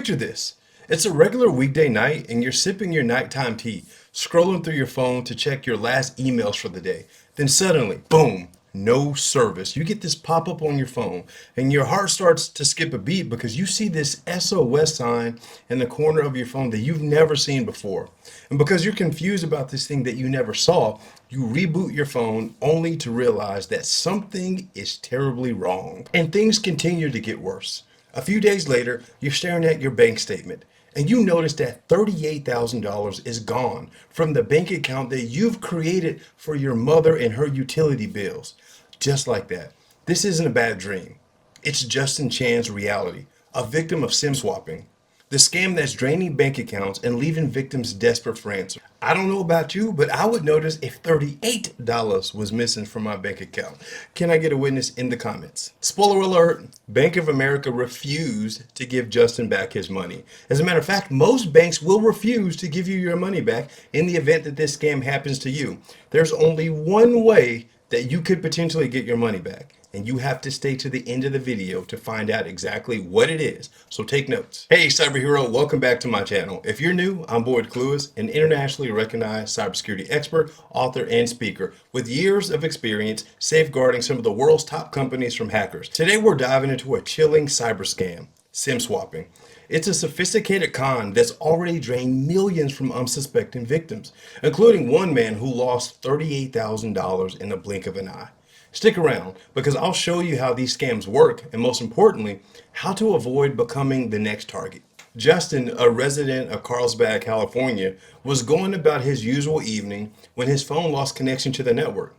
Picture this. It's a regular weekday night and you're sipping your nighttime tea, scrolling through your phone to check your last emails for the day. Then suddenly, boom, no service. You get this pop up on your phone and your heart starts to skip a beat because you see this SOS sign in the corner of your phone that you've never seen before. And because you're confused about this thing that you never saw, you reboot your phone only to realize that something is terribly wrong. And things continue to get worse. A few days later, you're staring at your bank statement and you notice that $38,000 is gone from the bank account that you've created for your mother and her utility bills. Just like that. This isn't a bad dream. It's Justin Chan's reality, a victim of SIM swapping. The scam that's draining bank accounts and leaving victims desperate for answers. I don't know about you, but I would notice if $38 was missing from my bank account. Can I get a witness in the comments? Spoiler alert, Bank of America refused to give Justin back his money. As a matter of fact, most banks will refuse to give you your money back in the event that this scam happens to you. There's only one way that you could potentially get your money back. And you have to stay to the end of the video to find out exactly what it is. So take notes. Hey, cyberhero, welcome back to my channel. If you're new, I'm Clewis, an internationally recognized cybersecurity expert, author, and speaker with years of experience safeguarding some of the world's top companies from hackers. Today, we're diving into a chilling cyber scam, SIM swapping. It's a sophisticated con that's already drained millions from unsuspecting victims, including one man who lost $38,000 in the blink of an eye. Stick around because I'll show you how these scams work and, most importantly, how to avoid becoming the next target. Justin, a resident of Carlsbad, California, was going about his usual evening when his phone lost connection to the network.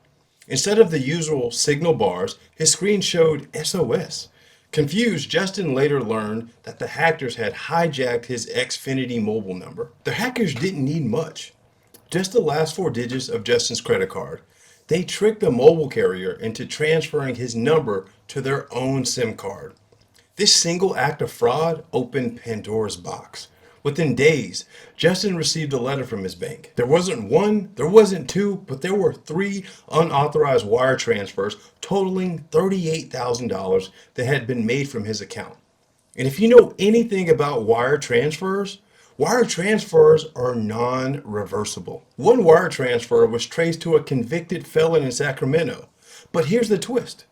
Instead of the usual signal bars, his screen showed SOS. Confused, Justin later learned that the hackers had hijacked his Xfinity mobile number. The hackers didn't need much, just the last four digits of Justin's credit card. They tricked the mobile carrier into transferring his number to their own SIM card. This single act of fraud opened Pandora's box. Within days, Justin received a letter from his bank. There wasn't one, there wasn't two, but there were three unauthorized wire transfers totaling $38,000 that had been made from his account. And if you know anything about wire transfers are non-reversible. One wire transfer was traced to a convicted felon in Sacramento. But here's the twist.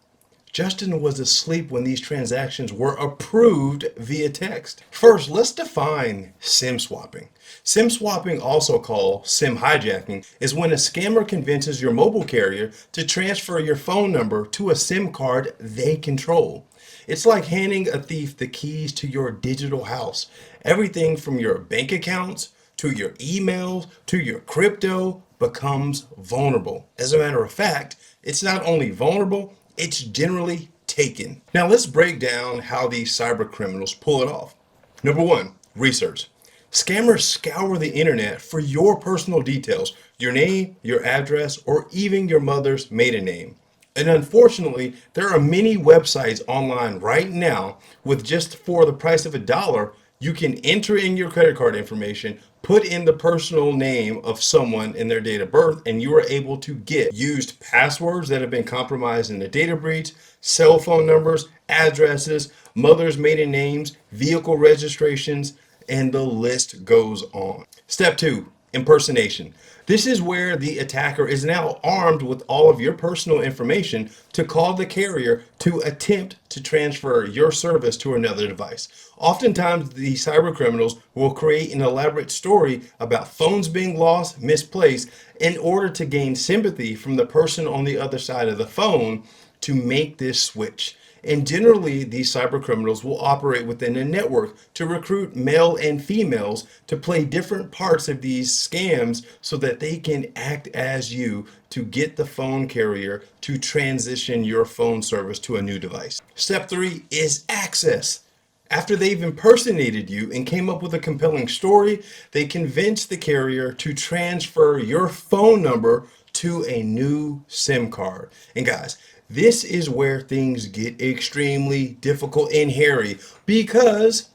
Justin was asleep when these transactions were approved via text. First, let's define SIM swapping. SIM swapping, also called SIM hijacking, is when a scammer convinces your mobile carrier to transfer your phone number to a SIM card they control. It's like handing a thief the keys to your digital house. Everything from your bank accounts to your emails to your crypto becomes vulnerable. As a matter of fact, it's not only vulnerable, it's generally taken. Now let's break down how these cyber criminals pull it off. Number one, research. Scammers scour the internet for your personal details, your name, your address, or even your mother's maiden name. And unfortunately, there are many websites online right now with just for the price of $1, you can enter in your credit card information, put in the personal name of someone and their date of birth, and you are able to get used passwords that have been compromised in a data breach, cell phone numbers, addresses, mother's maiden names, vehicle registrations, and the list goes on. Step two, impersonation. This is where the attacker is now armed with all of your personal information to call the carrier to attempt to transfer your service to another device. Oftentimes, the cyber criminals will create an elaborate story about phones being lost, misplaced, in order to gain sympathy from the person on the other side of the phone to make this switch. And generally, these cyber criminals will operate within a network to recruit male and females to play different parts of these scams so that they can act as you to get the phone carrier to transition your phone service to a new device. Step three is access. After they've impersonated you and came up with a compelling story, they convince the carrier to transfer your phone number to a new SIM card. And guys, this is where things get extremely difficult and hairy because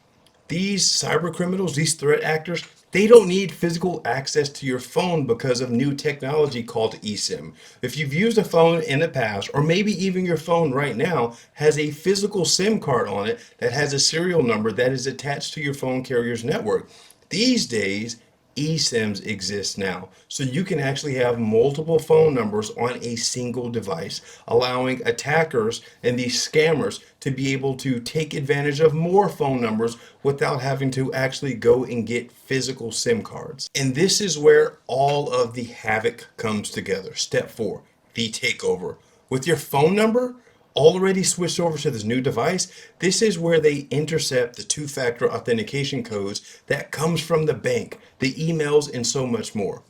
these cyber criminals, these threat actors, They don't need physical access to your phone because of new technology called eSIM. If you've used a phone in the past, or maybe even your phone right now has a physical SIM card on it that has a serial number that is attached to your phone carrier's network. These days, eSIMs exist now. So you can actually have multiple phone numbers on a single device, allowing attackers and these scammers to be able to take advantage of more phone numbers without having to actually go and get physical SIM cards. And this is where all of the havoc comes together. Step 4, the takeover. With your phone number already switched over to this new device, this is where they intercept the two-factor authentication codes that comes from the bank, the emails, and so much more.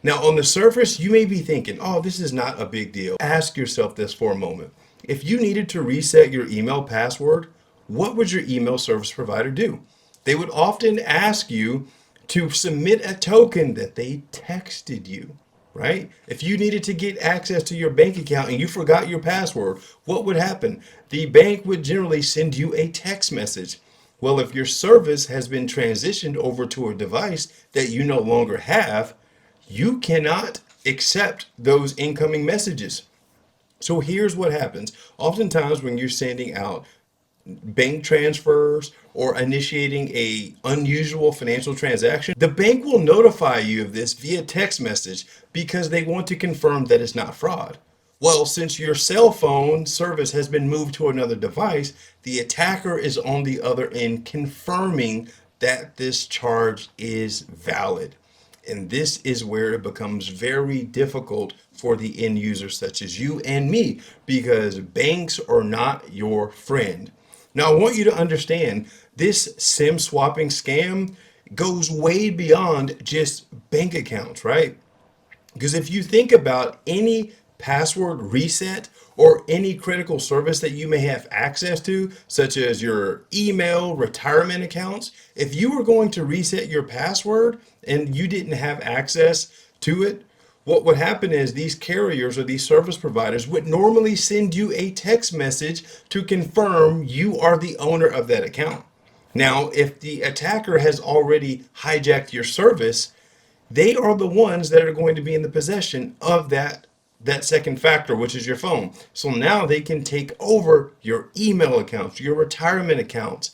Now, on the surface, you may be thinking, oh, this is not a big deal. Ask yourself this for a moment. If you needed to reset your email password, what would your email service provider do? They would often ask you to submit a token that they texted you, right? If you needed to get access to your bank account and you forgot your password, what would happen? The bank would generally send you a text message. Well, if your service has been transitioned over to a device that you no longer have, you cannot accept those incoming messages. So here's what happens. Oftentimes when you're sending out bank transfers or initiating a unusual financial transaction, the bank will notify you of this via text message because they want to confirm that it's not fraud. Well, since your cell phone service has been moved to another device, the attacker is on the other end confirming that this charge is valid. And this is where it becomes very difficult for the end user such as you and me, because banks are not your friend. Now, I want you to understand this SIM swapping scam goes way beyond just bank accounts, right? Because if you think about any password reset or any critical service that you may have access to, such as your email, retirement accounts, if you were going to reset your password and you didn't have access to it, what would happen is these carriers or these service providers would normally send you a text message to confirm you are the owner of that account. Now, if the attacker has already hijacked your service, they are the ones that are going to be in the possession of that second factor, which is your phone. So now they can take over your email accounts, your retirement accounts,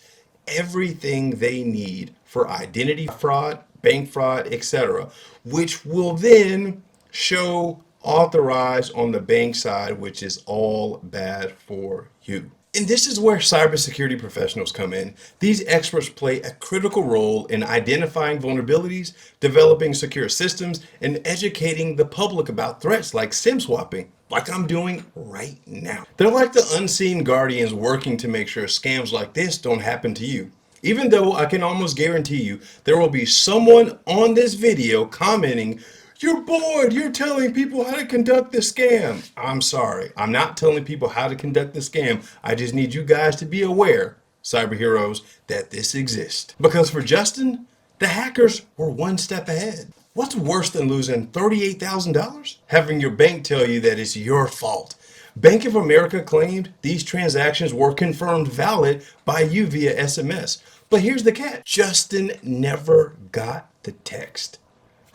everything they need for identity fraud, bank fraud, etc., which will then show authorized on the bank side, which is all bad for you. And this is where cybersecurity professionals come in. These experts play a critical role in identifying vulnerabilities, developing secure systems, and educating the public about threats like SIM swapping, like I'm doing right now. They're like the unseen guardians working to make sure scams like this don't happen to you. Even though I can almost guarantee you there will be someone on this video commenting, "You're bored. You're telling people how to conduct the scam." I'm sorry. I'm not telling people how to conduct the scam. I just need you guys to be aware, cyber heroes, that this exists. Because for Justin, the hackers were one step ahead. What's worse than losing $38,000? Having your bank tell you that it's your fault. Bank of America claimed these transactions were confirmed valid by you via SMS. But here's the catch. Justin never got the text.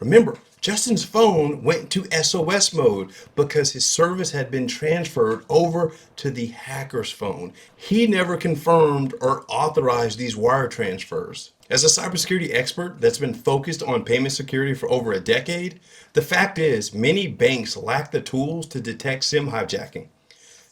Remember, Justin's phone went to SOS mode because his service had been transferred over to the hacker's phone. He never confirmed or authorized these wire transfers. As a cybersecurity expert that's been focused on payment security for over a decade, the fact is many banks lack the tools to detect SIM hijacking,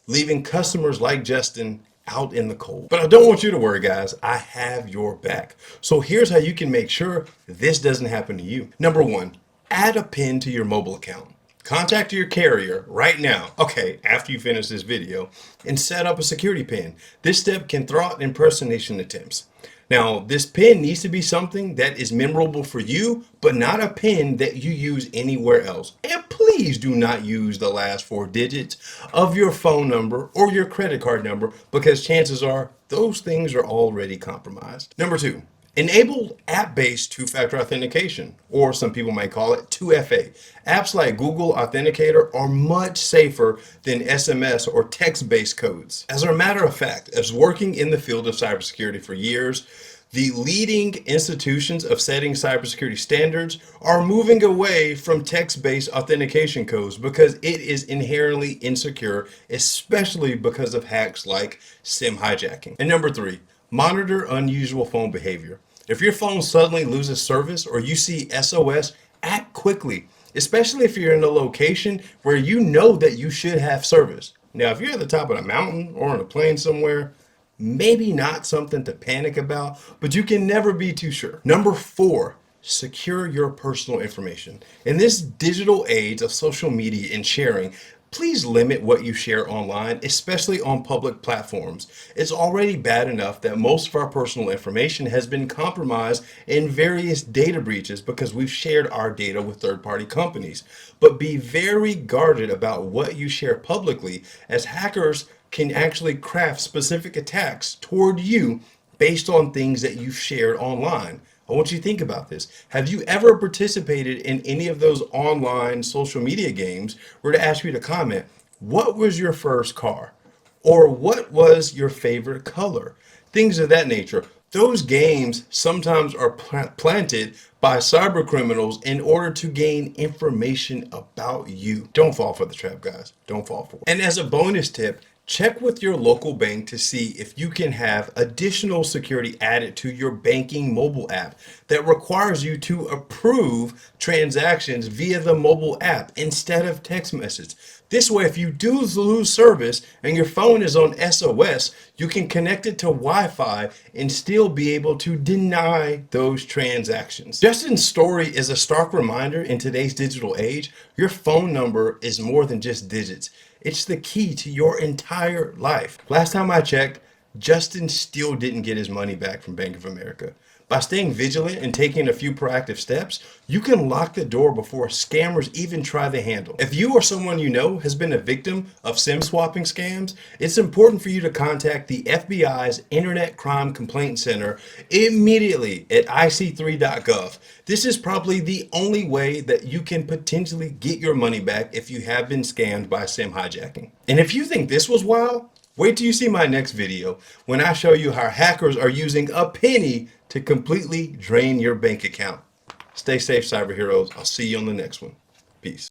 leaving customers like Justin out in the cold. But I don't want you to worry, guys. I have your back. So here's how you can make sure this doesn't happen to you. Number 1, add a PIN to your mobile account. Contact your carrier right now, okay, after you finish this video, and set up a security PIN. This step can throw out impersonation attempts. Now, this PIN needs to be something that is memorable for you, but not a PIN that you use anywhere else. And please do not use the last 4 digits of your phone number or your credit card number, because chances are those things are already compromised. Number 2, enable app-based two-factor authentication, or some people might call it 2FA. Apps like Google Authenticator are much safer than SMS or text-based codes. As a matter of fact, as working in the field of cybersecurity for years, The leading institutions of setting cybersecurity standards are moving away from text-based authentication codes because it is inherently insecure, especially because of hacks like SIM hijacking. And number three, monitor unusual phone behavior. If your phone suddenly loses service or you see SOS, act quickly, especially if you're in a location where you know that you should have service. Now, if you're at the top of a mountain or on a plane somewhere, maybe not something to panic about, but you can never be too sure. Number four, secure your personal information. In this digital age of social media and sharing, please limit what you share online, especially on public platforms. It's already bad enough that most of our personal information has been compromised in various data breaches because we've shared our data with third-party companies. But be very guarded about what you share publicly, as hackers can actually craft specific attacks toward you based on things that you've shared online. I want you to think about this. Have you ever participated in any of those online social media games where to ask you to comment, what was your first car? Or what was your favorite color? Things of that nature. Those games sometimes are planted by cyber criminals in order to gain information about you. Don't fall for the trap, guys. Don't fall for it. And as a bonus tip, check with your local bank to see if you can have additional security added to your banking mobile app that requires you to approve transactions via the mobile app instead of text message. This way, if you do lose service and your phone is on SOS, you can connect it to Wi-Fi and still be able to deny those transactions. Justin's story is a stark reminder in today's digital age, your phone number is more than just digits. It's the key to your entire life. Last time I checked, Justin still didn't get his money back from Bank of America. By staying vigilant and taking a few proactive steps, you can lock the door before scammers even try the handle. If you or someone you know has been a victim of SIM swapping scams, it's important for you to contact the FBI's Internet Crime Complaint Center immediately at ic3.gov. This is probably the only way that you can potentially get your money back if you have been scammed by SIM hijacking. And if you think this was wild, wait till you see my next video when I show you how hackers are using a penny to completely drain your bank account. Stay safe, cyber heroes. I'll see you on the next one. Peace.